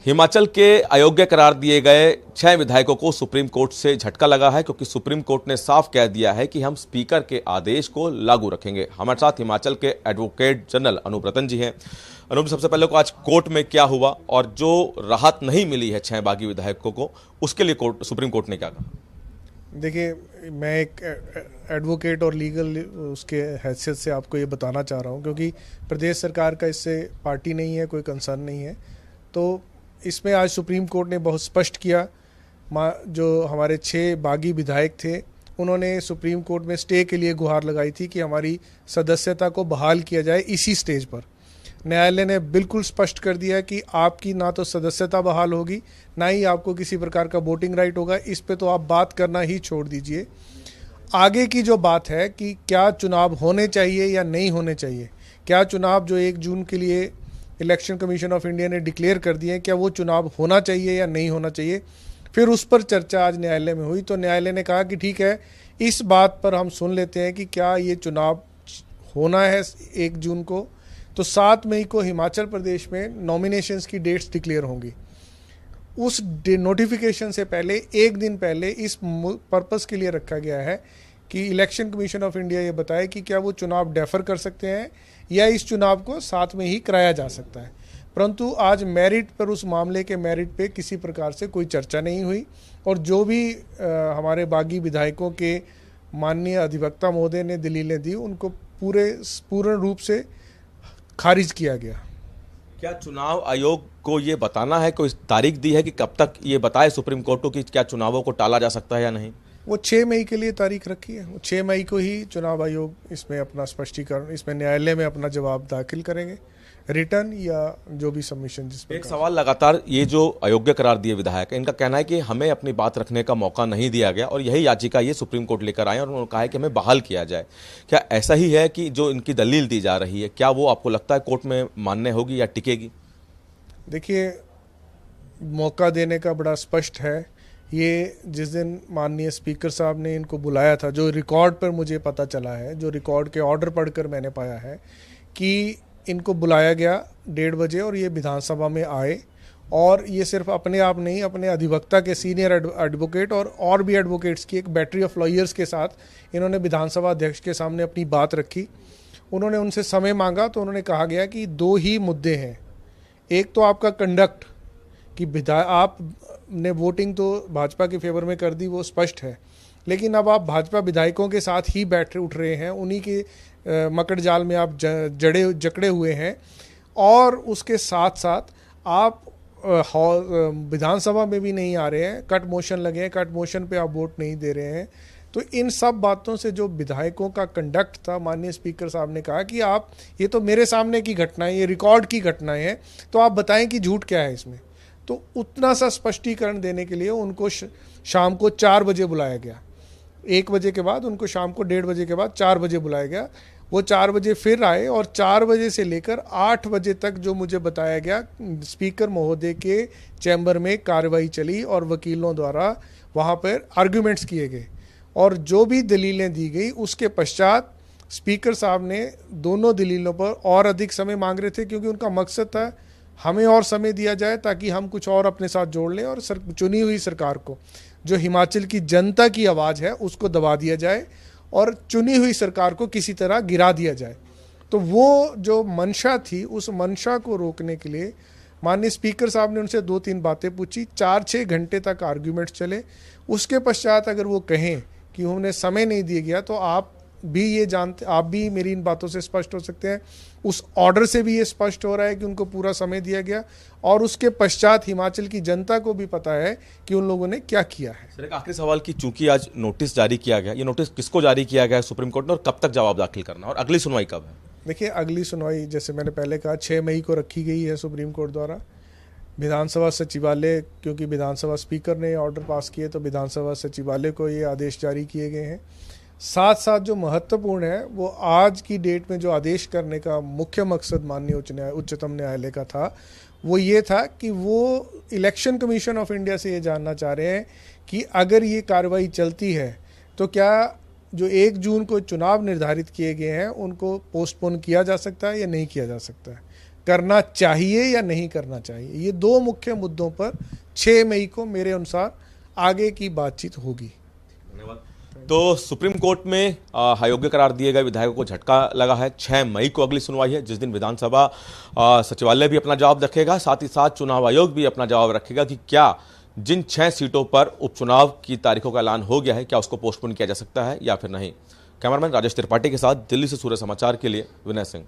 हिमाचल के अयोग्य करार दिए गए 6 विधायकों को सुप्रीम कोर्ट से झटका लगा है, क्योंकि सुप्रीम कोर्ट ने साफ कह दिया है कि हम स्पीकर के आदेश को लागू रखेंगे। हमारे साथ हिमाचल के एडवोकेट जनरल अनूप रतन जी हैं। अनूप, सबसे पहले को आज कोर्ट में क्या हुआ और जो राहत नहीं मिली है 6 बागी विधायकों को, उसके लिए सुप्रीम कोर्ट ने क्या कहा? देखिए, मैं एक एडवोकेट और लीगल उसके हैसियत से आपको ये बताना चाह रहा हूँ, क्योंकि प्रदेश सरकार का इससे पार्टी नहीं है, कोई कंसर्न नहीं है। तो इसमें आज सुप्रीम कोर्ट ने बहुत स्पष्ट किया। जो हमारे 6 बागी विधायक थे, उन्होंने सुप्रीम कोर्ट में स्टे के लिए गुहार लगाई थी कि हमारी सदस्यता को बहाल किया जाए इसी स्टेज पर। न्यायालय ने बिल्कुल स्पष्ट कर दिया कि आपकी ना तो सदस्यता बहाल होगी, ना ही आपको किसी प्रकार का वोटिंग राइट होगा। इस पे तो आप बात करना ही छोड़ दीजिए। आगे की जो बात है कि क्या चुनाव होने चाहिए या नहीं होने चाहिए, क्या चुनाव जो 1 जून के लिए इलेक्शन कमीशन ऑफ इंडिया ने डिक्लेयर कर दिए, क्या वो चुनाव होना चाहिए या नहीं होना चाहिए, फिर उस पर चर्चा आज न्यायालय में हुई। तो न्यायालय ने कहा कि ठीक है, इस बात पर हम सुन लेते हैं कि क्या ये चुनाव होना है 1 जून को। तो 7 मई को हिमाचल प्रदेश में नॉमिनेशंस की डेट्स डिक्लेयर होंगी। उस नोटिफिकेशन से पहले 1 दिन पहले इस पर्पस के लिए रखा गया है कि इलेक्शन कमीशन ऑफ इंडिया ये बताए कि क्या वो चुनाव डेफर कर सकते हैं या इस चुनाव को 7 में ही कराया जा सकता है। परंतु आज मेरिट पर, उस मामले के मेरिट पे किसी प्रकार से कोई चर्चा नहीं हुई और जो भी हमारे बागी विधायकों के माननीय अधिवक्ता महोदय ने दलीलें दी, उनको पूर्ण रूप से खारिज किया गया। क्या चुनाव आयोग को ये बताना है, कोई तारीख दी है कि कब तक ये बताए सुप्रीम कोर्ट को कि क्या चुनावों को टाला जा सकता है या नहीं? वो 6 मई के लिए तारीख रखी है। वो 6 मई को ही चुनाव आयोग इसमें अपना स्पष्टीकरण, इसमें न्यायालय में अपना जवाब दाखिल करेंगे, रिटर्न या जो भी सबमिशन। जिसमें एक सवाल लगातार, ये जो अयोग्य करार दिए विधायक, इनका कहना है कि हमें अपनी बात रखने का मौका नहीं दिया गया और यही याचिका ये सुप्रीम कोर्ट लेकर आए और उन्होंने कहा है कि हमें बहाल किया जाए। क्या ऐसा ही है कि जो इनकी दलील दी जा रही है, क्या वो आपको लगता है कोर्ट में मान्य होगी या टिकेगी? देखिए, मौका देने का बड़ा स्पष्ट है। ये जिस दिन माननीय स्पीकर साहब ने इनको बुलाया था, जो रिकॉर्ड पर मुझे पता चला है, जो रिकॉर्ड के ऑर्डर पढ़कर मैंने पाया है कि इनको बुलाया गया 1:30 बजे और ये विधानसभा में आए। और ये सिर्फ अपने आप नहीं, अपने अधिवक्ता के सीनियर एडवोकेट और भी एडवोकेट्स की एक बैटरी ऑफ लॉयर्स के साथ इन्होंने विधानसभा अध्यक्ष के सामने अपनी बात रखी। उन्होंने उनसे समय मांगा तो उन्होंने कहा गया कि 2 ही मुद्दे हैं। एक तो आपका कंडक्ट कि आपने वोटिंग तो भाजपा के फेवर में कर दी, वो स्पष्ट है, लेकिन अब आप भाजपा विधायकों के साथ ही बैठ उठ रहे हैं, उन्हीं के मकड़ जाल में आप जकड़े हुए हैं। और उसके साथ साथ आप विधानसभा में भी नहीं आ रहे हैं, कट मोशन लगे हैं, कट मोशन पे आप वोट नहीं दे रहे हैं। तो इन सब बातों से जो विधायकों का कंडक्ट था, माननीय स्पीकर साहब ने कहा कि आप, ये तो मेरे सामने की घटनाएं, ये रिकॉर्ड की घटनाएं हैं, तो आप बताएं कि झूठ क्या है इसमें। तो उतना सा स्पष्टीकरण देने के लिए उनको शाम को 4 बजे बुलाया गया। 1 बजे के बाद उनको शाम को 1:30 बजे के बाद 4 बजे बुलाया गया। वो 4 बजे फिर आए और 4 बजे से लेकर 8 बजे तक, जो मुझे बताया गया, स्पीकर महोदय के चैम्बर में कार्रवाई चली और वकीलों द्वारा वहाँ पर आर्ग्यूमेंट्स किए गए और जो भी दलीलें दी गई, उसके पश्चात स्पीकर साहब ने दोनों दलीलों पर और अधिक समय मांग रहे थे, क्योंकि उनका मकसद था हमें और समय दिया जाए ताकि हम कुछ और अपने साथ जोड़ लें और चुनी हुई सरकार को, जो हिमाचल की जनता की आवाज़ है, उसको दबा दिया जाए और चुनी हुई सरकार को किसी तरह गिरा दिया जाए। तो वो जो मंशा थी, उस मंशा को रोकने के लिए माननीय स्पीकर साहब ने उनसे 2-3 बातें पूछी। 4-6 घंटे तक आर्ग्यूमेंट्स चले। उसके पश्चात अगर वो कहें कि उन्हें समय नहीं दिया गया, तो आप भी मेरी इन बातों से स्पष्ट हो सकते हैं। उस ऑर्डर से भी ये स्पष्ट हो रहा है कि उनको पूरा समय दिया गया और उसके पश्चात हिमाचल की जनता को भी पता है कि उन लोगों ने क्या किया है। सर, एक आखिरी सवाल कि चूंकि आज नोटिस जारी किया गया, ये नोटिस किसको जारी किया गया है सुप्रीम कोर्ट ने और कब तक जवाब दाखिल करना और अगली सुनवाई कब है? देखिए, अगली सुनवाई जैसे मैंने पहले कहा 6 मई को रखी गई है सुप्रीम कोर्ट द्वारा। विधानसभा सचिवालय, क्योंकि विधानसभा स्पीकर ने ऑर्डर पास किए, तो विधानसभा सचिवालय को ये आदेश जारी किए गए हैं। साथ साथ जो महत्वपूर्ण है, वो आज की डेट में जो आदेश करने का मुख्य मकसद माननीय उच्चतम न्यायालय का था, वो ये था कि वो इलेक्शन कमीशन ऑफ इंडिया से ये जानना चाह रहे हैं कि अगर ये कार्रवाई चलती है तो क्या जो 1 जून को चुनाव निर्धारित किए गए हैं उनको पोस्टपोन किया जा सकता है या नहीं किया जा सकता है। करना चाहिए या नहीं करना चाहिए। ये दो मुख्य मुद्दों पर 6 मई को मेरे अनुसार आगे की बातचीत होगी। तो सुप्रीम कोर्ट में अयोग्य करार दिए गए विधायकों को झटका लगा है। 6 मई को अगली सुनवाई है, जिस दिन विधानसभा सचिवालय भी अपना जवाब रखेगा, साथ ही साथ चुनाव आयोग भी अपना जवाब रखेगा कि क्या जिन 6 सीटों पर उपचुनाव की तारीखों का ऐलान हो गया है, क्या उसको पोस्टपोन किया जा सकता है या फिर नहीं। कैमरामैन राजेश त्रिपाठी के साथ दिल्ली से सूर्य समाचार के लिए विनय सिंह।